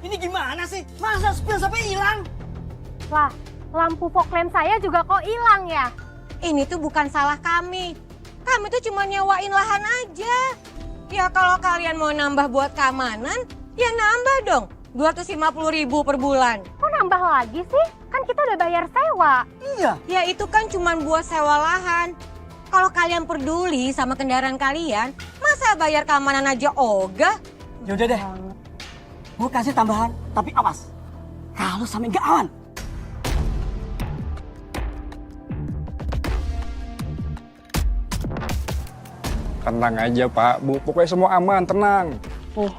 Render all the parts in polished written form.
Ini gimana sih? Masa spion sampai hilang? Lah, lampu fog lamp saya juga kok hilang ya? Ini tuh bukan salah kami. Kami tuh cuma nyewain lahan aja. Ya kalau kalian mau nambah buat keamanan, ya nambah dong. 250.000 per bulan. Kok nambah lagi sih? Kan kita udah bayar sewa. Iya. Ya itu kan cuma buat sewa lahan. Kalau kalian peduli sama kendaraan kalian, masa bayar keamanan aja ogah? Yaudah deh. Gue kasih tambahan, tapi awas. Kalau sampai nggak aman. Tenang aja Pak, Bu. Pokoknya semua aman, tenang. Nih,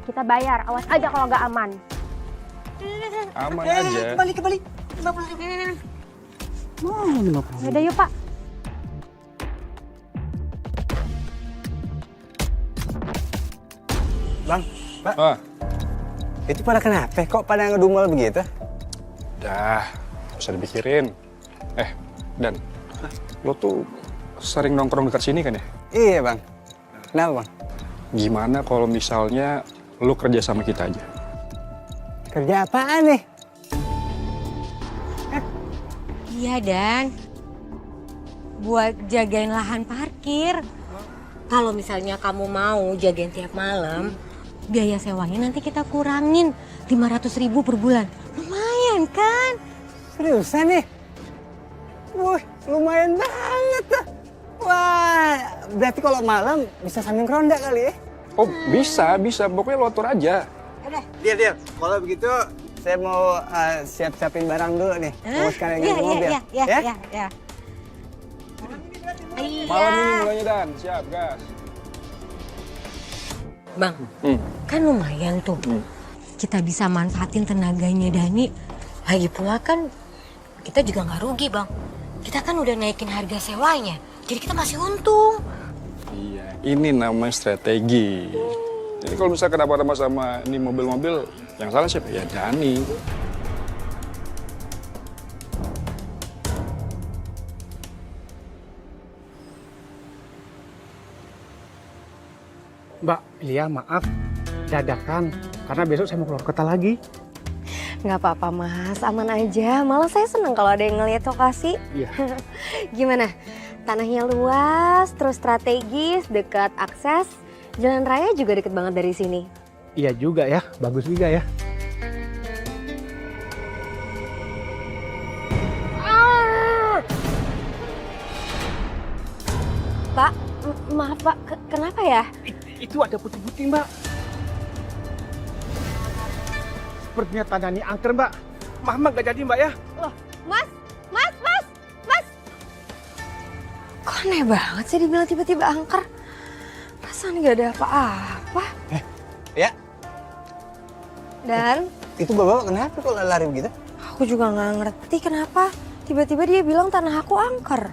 kita bayar. Awas aja kalau nggak aman. Aman aja. Kembali. 50.000. Mana 50.000? Yaudah yuk Pak. Bang, Pak, Ah, itu pada kenapa? Kok pada ngedumel begitu? dah, gak usah dipikirin. Dan, lo tuh sering nongkrong dekat sini kan ya? Iya, Bang. Kenapa, Bang? Gimana kalau misalnya lo kerja sama kita aja? Kerja apaan nih? Iya Dan, buat jagain lahan parkir. Kalau misalnya kamu mau jagain tiap malam, biaya sewanya nanti kita kurangin 500.000 per bulan. Lumayan kan? Seriusan nih? Wih, lumayan banget tuh. Wah, berarti kalau malam bisa sambil ronda kali ya? Oh, bisa. Pokoknya lo atur aja. Deal. Kalau begitu, saya mau siap-siapin barang dulu nih. Mau sekalian Iya, ganti mobil. iya. Malam ini mulainya, Dan. Siap, gas. Bang, kan lumayan tuh. Kita bisa manfaatin tenaganya Dani. Lagi pula kan kita juga nggak rugi, Bang. Kita kan udah naikin harga sewanya. Jadi kita masih untung. Iya, ini namanya strategi. Jadi kalau misalnya kenapa-napa sama ini mobil-mobil, yang salah siapa? Ya Dani. Mbak, iya maaf, dadakan. Karena besok saya mau keluar kota lagi. Nggak apa-apa mas, aman aja. Malah saya senang kalau ada yang ngeliat lokasi. Iya. Gimana? Tanahnya luas, terus strategis, dekat akses. Jalan raya juga deket banget dari sini. Iya juga ya, bagus juga ya. Pak, maaf pak, kenapa ya? Itu ada putih-putih mbak. Sepertinya tanda ini angker mbak. Mama gak jadi mbak ya. Mas. Kok aneh banget sih dibilang tiba-tiba angker? Perasaan nggak ada apa-apa. Ya, Dan itu bapak kenapa kok lari begitu? aku juga nggak ngerti kenapa. Tiba-tiba dia bilang tanah aku angker.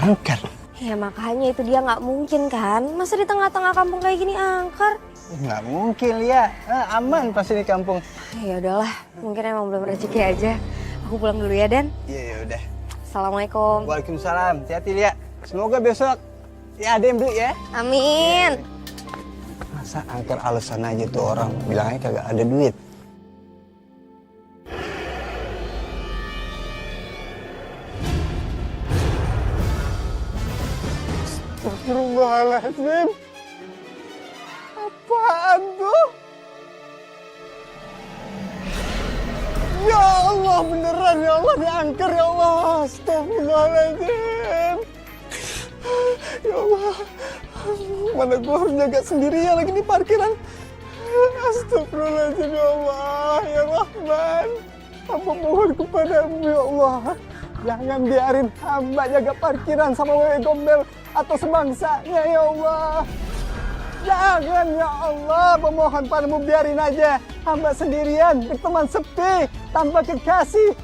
Angker. Ya makanya itu dia nggak mungkin kan. Masa di tengah-tengah kampung kayak gini angker? Nggak mungkin, ya. Aman pasti di kampung. Ya udahlah, mungkin emang belum rezeki aja. Aku pulang dulu ya, Dan. Iya, ya udah. Assalamualaikum. Waalaikumsalam. Hati-hati, Lia. Semoga besok ya ada yang beli ya. Amin. Masa angker alasan aja tuh orang bilangnya kagak ada duit. Astagfirullahaladzim. Apaan tuh? Ya Allah, beneran ya Allah, diangker ya Allah. Astagfirullahaladzim. Ya Allah, mana gue harus jaga sendirian lagi di parkiran. Astagfirullahaladzim ya Allah, ya Rahman. Hamba mohon kepadamu ya Allah. Jangan biarin hamba jaga parkiran sama wewe gombel atau sebangsanya ya Allah. Jangan ya Allah, pemohon padamu biarin aja. Hamba sendirian, berteman sepi, tanpa kekasih.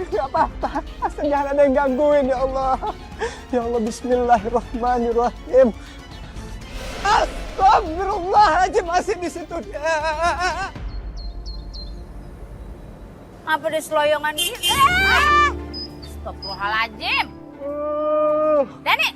Gak apa-apa, asal jangan ada yang gangguin ya Allah. Ya Allah, bismillahirrahmanirrahim. Astagfirullahaladzim, masih di situ dia. Apa di seloyongan gitu? Astagfirullahaladzim. Dani.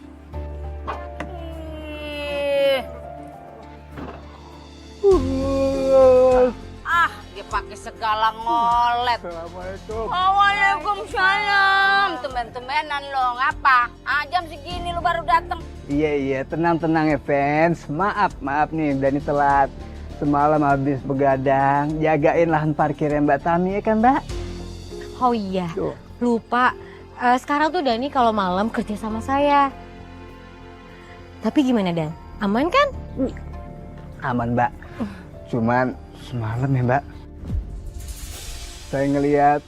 Dia segala ngolet. Assalamualaikum. Waalaikumsalam. Tumben-tumbenan lo, ngapa? Jam segini lo baru datang. Iya, tenang ya fans. Maaf nih Dani telat. Semalam habis begadang, jagain lahan parkirnya Mbak Tami ya kan Mbak? Oh iya, Tuh. lupa. Sekarang tuh Dani kalau malam kerja sama saya. Tapi gimana Dan? Aman kan? Aman Mbak. Cuman semalam ya Mbak, saya ngelihat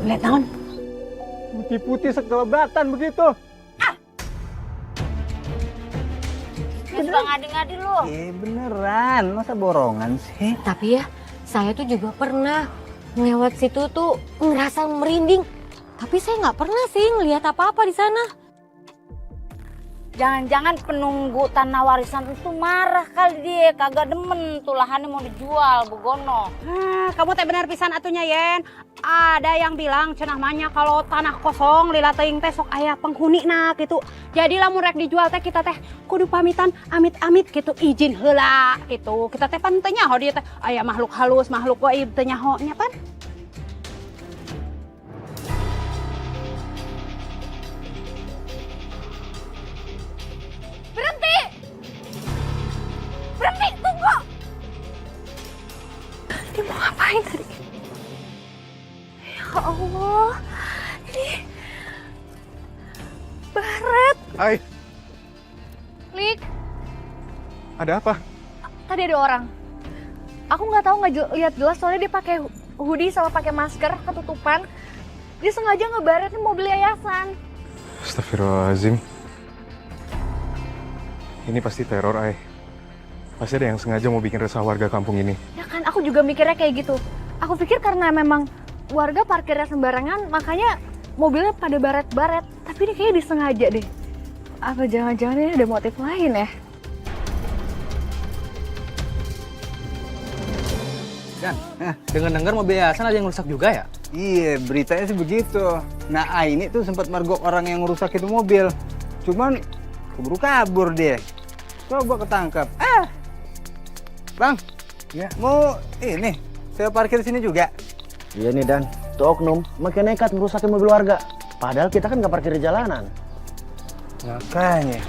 Lihat naon? putih-putih sekelebatan begitu. Suka ngadi-ngadi lo. Beneran, masa borongan sih? Tapi ya, saya tuh juga pernah ngelewat situ tuh ngerasa merinding. Tapi saya nggak pernah sih ngelihat apa-apa di sana. Jangan-jangan penunggu tanah warisan itu marah kali dia, kagak demen tuh lahannya mau dijual, begono. Kamu teh benar pisan atunya Yen. Ada yang bilang cenah mahnya kalau tanah kosong lila teuing teh sok aya penghuni nah gitu. Jadi lamun rek dijual teh kita teh kudu pamitan amit-amit gitu izin heula gitu. Kita teh pan teu nyaho dieu teh aya makhluk halus, makhluk gaib teu nyaho nya pan. Berhenti, tunggu. Dia mau ngapain tadi? Ya Allah, ini Baret. Hai, Lik, ada apa? tadi ada orang. Aku nggak tahu lihat jelas soalnya dia pakai hoodie sama pakai masker ketutupan. Dia sengaja ngebaretin mobil yayasan. Astagfirullahaladzim. Ini pasti teror, Ay. Pasti ada yang sengaja mau bikin resah warga kampung ini. Ya kan, aku juga mikirnya kayak gitu. Aku pikir karena memang warga parkirnya sembarangan, makanya mobilnya pada baret-baret. Tapi ini kayaknya disengaja deh. Apa jangan-jangan ini ada motif lain ya? Dan, dengar-dengar mobil yayasan ada yang rusak juga ya? Iya, beritanya sih begitu. Nah, Aini tuh sempat mergok orang yang ngerusak itu mobil. Cuman keburu kabur dia. Coba ketangkap. Bang, Ya. mau ini saya parkir di sini juga. Iya nih Dan, tuh oknum makin nekat merusakin mobil warga. Padahal kita kan nggak parkir di jalanan. Makanya.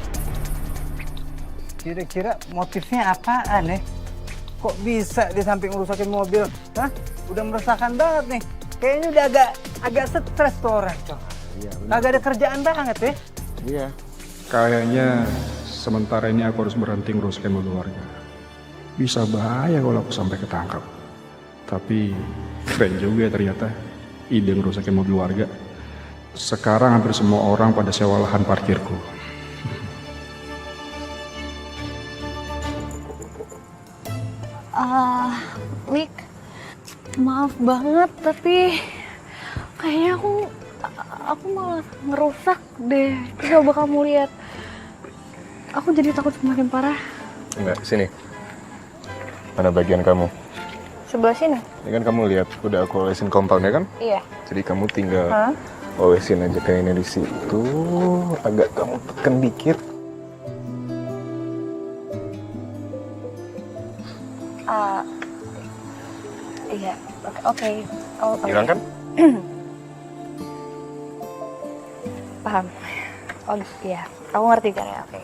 Kira-kira motifnya apaan ya? Kok bisa di samping merusakin mobil? Hah? Udah meresahkan banget nih. Kayaknya udah agak stres tuh orang. Iya Kagak ada kerjaan banget ya. Iya. Kayaknya sementara ini aku harus berhenti ngurusin mobil warga. Bisa bahaya kalau aku sampai ketangkap. Tapi keren juga ya ternyata ide ngerusakin mobil warga. Sekarang hampir semua orang pada sewa lahan parkirku. Lik, maaf banget tapi kayaknya aku malah ngerusak deh. Coba kamu lihat. Aku jadi takut semakin parah. Enggak, sini. Mana bagian kamu? Sebelah sini? Ini kan kamu lihat, udah aku olesin compound ya kan? Iya. Jadi kamu tinggal olesin aja kayaknya di situ. Agak kamu tekan dikit. Iya. Oke. Oh, Hilang kan? Paham. Oh iya. Aku ngerti kan ya. Oke.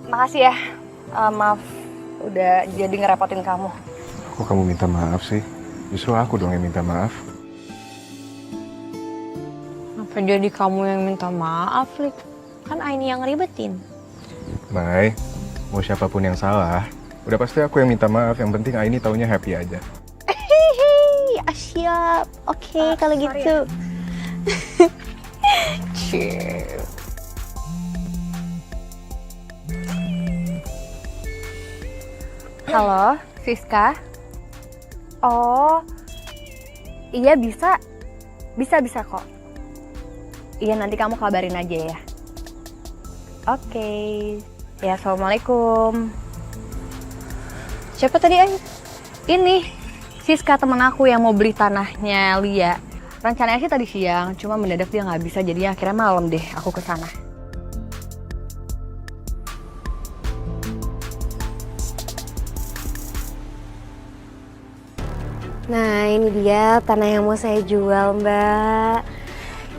Makasih ya. Maaf udah jadi ngerepotin kamu. Kok kamu minta maaf sih? Justru aku dong yang minta maaf. Apa jadi kamu yang minta maaf, Lik? Kan Aini yang ribetin. Mai, mau siapapun yang salah, udah pasti aku yang minta maaf. Yang penting Aini taunya happy aja. Siap. Oke, kalau gitu. Cheers. Halo, Siska. Oh, iya bisa kok. Iya nanti kamu kabarin aja ya. Oke. Ya assalamualaikum. Siapa tadi Ay? Ini Siska temen aku yang mau beli tanahnya Lia. Rencananya sih tadi siang, cuma mendadak dia nggak bisa, jadinya akhirnya malam deh aku ke sana. Nah ini dia tanah yang mau saya jual Mbak.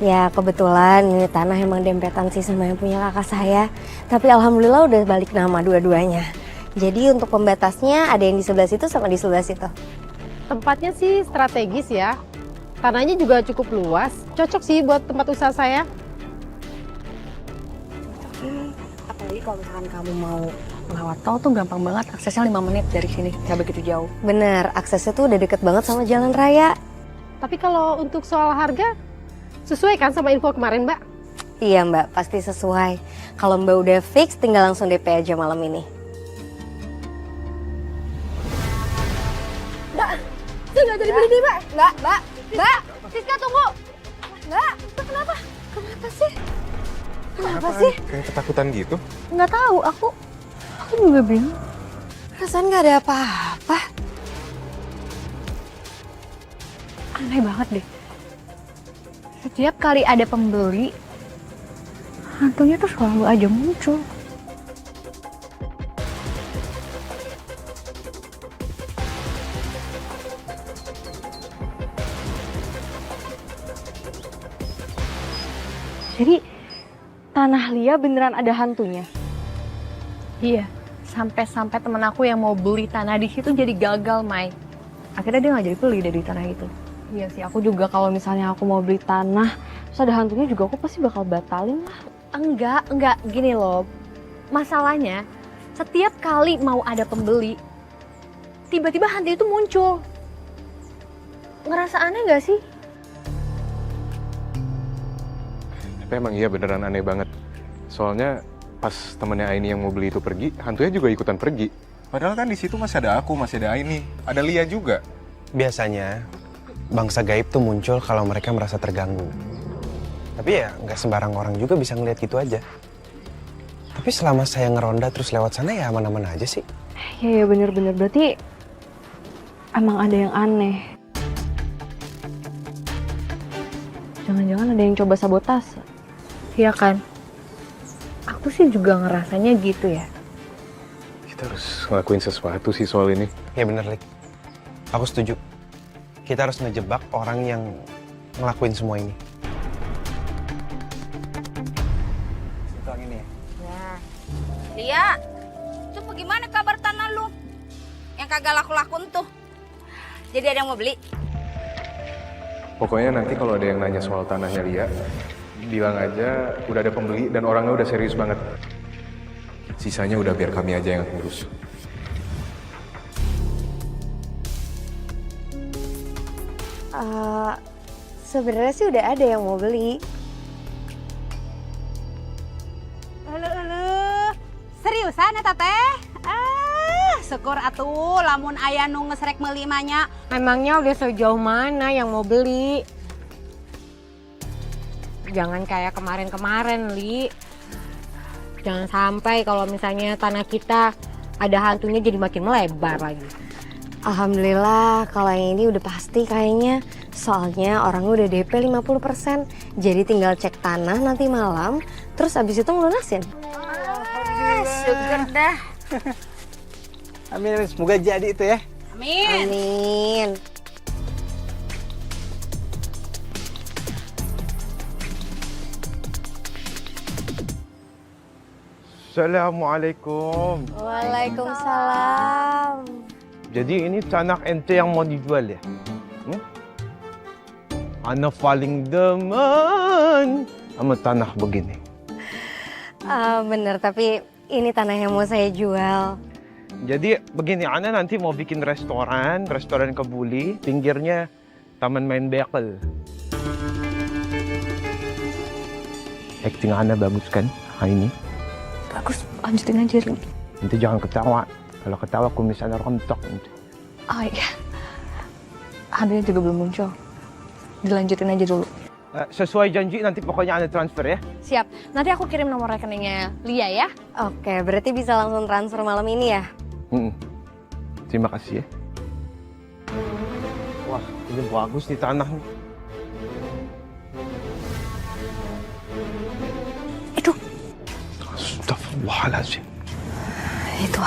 Ya kebetulan ini tanah emang dempetan sih sama yang punya kakak saya. Tapi alhamdulillah udah balik nama dua-duanya. Jadi untuk pembatasnya ada yang di sebelah situ sama di sebelah situ. Tempatnya sih strategis ya. Tanahnya juga cukup luas. Cocok sih buat tempat usaha saya. Apalagi kalau misalkan kamu mau lewat tol tuh gampang banget, aksesnya 5 menit dari sini, nggak begitu jauh. Bener, aksesnya tuh udah deket banget sama jalan raya. Tapi kalau untuk soal harga, sesuai kan sama info kemarin Mbak? Iya Mbak, pasti sesuai. Kalau Mbak udah fix, tinggal langsung DP aja malam ini. Nggak jadi beli nih Mbak. Mbak, Siska tunggu. Mbak, kenapa? Kenapa sih? Kenapa sih? Kayak ketakutan gitu. Nggak tahu, aku juga bingung. Perasaan nggak ada apa-apa. Aneh banget deh. Setiap kali ada pembeli, hantunya tuh selalu aja muncul. Jadi tanah Lia beneran ada hantunya? Iya, sampai temen aku yang mau beli tanah di situ jadi gagal, Mai. Akhirnya dia nggak jadi beli dari tanah itu. Iya sih, aku juga kalau misalnya aku mau beli tanah, terus ada hantunya juga aku pasti bakal batalin lah. Enggak, gini loh. Masalahnya, setiap kali mau ada pembeli, tiba-tiba hantu itu muncul. Ngerasa aneh nggak sih? Tapi emang iya beneran aneh banget. Soalnya pas temennya Aini yang mau beli itu pergi, hantunya juga ikutan pergi. Padahal kan di situ masih ada aku, masih ada Aini, ada Lia juga. Biasanya bangsa gaib tuh muncul kalau mereka merasa terganggu. Tapi ya nggak sembarang orang juga bisa ngeliat gitu aja. Tapi selama saya ngeronda terus lewat sana ya aman-aman aja sih. Iya bener-bener, berarti emang ada yang aneh. Jangan-jangan ada yang coba sabotase. Iya kan? Aku sih juga ngerasanya gitu ya. Kita harus ngelakuin sesuatu sih soal ini. Ya bener, Lik. Aku setuju. Kita harus ngejebak orang yang ngelakuin semua ini. Lia, itu bagaimana kabar tanah lu? Yang kagak laku-laku tuh. Jadi ada yang mau beli? Pokoknya nanti kalau ada yang nanya soal tanahnya Lia, bilang aja udah ada pembeli dan orangnya udah serius banget. Sisanya udah biar kami aja yang ngurus. Sebenarnya sih udah ada yang mau beli. Seriusan eta teh? Syukur atuh lamun aya nu ngesrek melimanya. Emangnya udah sejauh mana yang mau beli? Jangan kayak kemarin-kemarin, Li. Jangan sampai kalau misalnya tanah kita ada hantunya jadi makin melebar lagi. Alhamdulillah kalau yang ini udah pasti kayaknya. Soalnya orangnya udah DP 50%. Jadi tinggal cek tanah nanti malam, terus abis itu ngelunasin. Syukur dah. Amin, semoga jadi itu ya. Amin. Amin. Assalamualaikum. Waalaikumsalam. Jadi ini tanah ente yang mau dijual ya? Ana paling demen sama tanah begini. Bener, tapi ini tanah yang mau saya jual. Jadi begini, Ana nanti mau bikin restoran kebuli, pinggirnya taman main bekel. Acting Ana bagus kan hari ini? Bagus, lanjutin aja Li. Nanti jangan ketawa. Kalau ketawa kumisannya rontok. Oh iya, hantunya juga belum muncul. Dilanjutin aja dulu. Sesuai janji nanti pokoknya Ana transfer ya. Siap, nanti aku kirim nomor rekeningnya Lia ya. Oke, berarti bisa langsung transfer malam ini ya? Terima kasih ya. Wah, ini bagus nih tanah nih. Itu. Astagfirullahaladzim. Itu.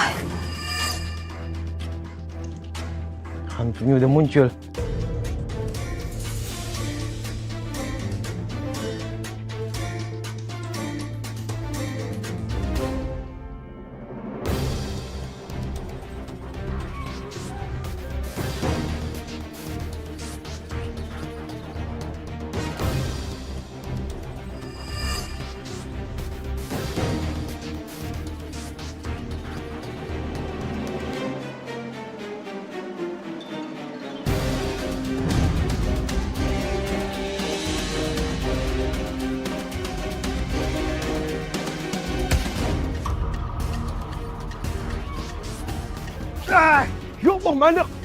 Hantunya udah muncul. Ya Allah, mana?